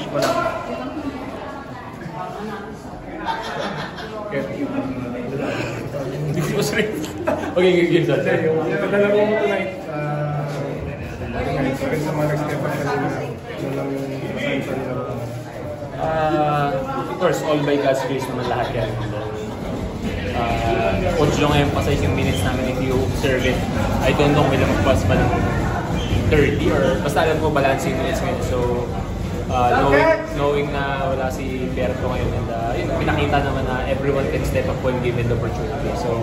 match pa lang. Okay, game sa Kasi yung nalaro mo tonight, sorry sa mga nag-step up kanina, yun lang yung masahin sa nilaro mo. Of course, all by God's grace naman lahat yan. Coach Long emphasize yung minutes namin if you observe it. I don't know kung ilang magpas pa ng 30 or basta alam ko balancing minutes ngayon. So, knowing na wala si Berto ngayon and yun, pinakita naman na everyone can step up when given the opportunity. So,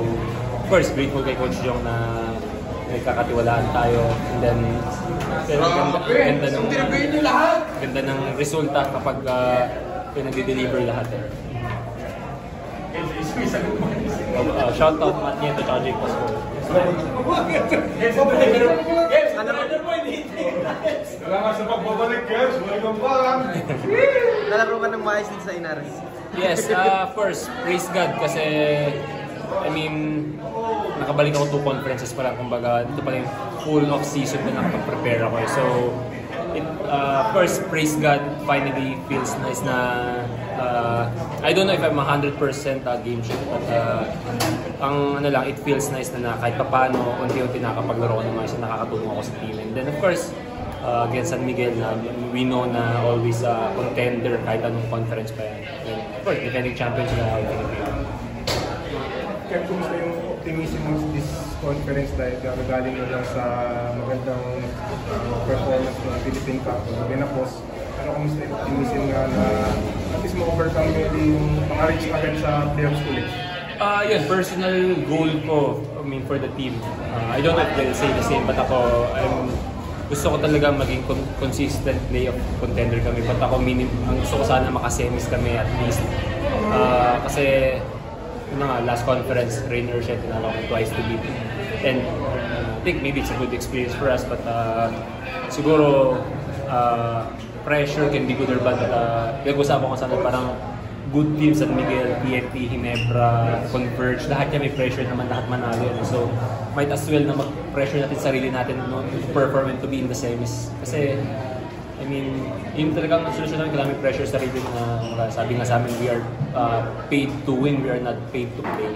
of course, grateful kay Coach Jong na nagkakatiwalaan tayo and then ganda ng resulta kapag nag-deliver lahat eh. Shout out Matt Nieto at Jake Pasco. Salamat sa pagbabalik, guys. Welcome back. Nalaro ka ng maayos din sa Inares. Yes, first, praise God kasi I mean, nakabalik ako 2 conferences pa lang, kumbaga dito pa yung full off season na nakapag-prepare ako. So, first, praise God, finally feels nice na I don't know if I'm 100% game shape, but ang ano lang, it feels nice na kahit paano, unti-unti nakapaglaro ko ng mga nakakatulong ako sa team. And then of course, against San Miguel na we know na always contender kahit anong conference pa yan. And of course, defending champions na Kaya kumusta yung optimism mo this conference dahil galing mo lang sa magandang performance ng Philippine Cup, Binapos. Pero kumusta yung optimism nga na at least ma-overcome yung pang-reach agad sa playoffs ulit? Yun, personal goal ko, I mean, for the team. I don't know if they'll say the same, but ako, gusto ko talaga maging consistent play of contender kami. But ako, ang gusto ko sana makasemis kami at least. Kasi, last conference, Rainier siya, tinalo ko twice to beat. And I think maybe it's a good experience for us, but siguro, pressure can be good or bad. Pinag-usapan ko sana parang good teams at Miguel, PFP, Ginebra, Converge, lahat yan may pressure naman, lahat manalo yun. So, might as well na mag-pressure natin sarili natin to perform and to be in the semis. Kasi, I mean, yun talagang ang solusyon namin, kailangan may pressure sa sarili na sabi nga sa amin, we are paid to win, we are not paid to play.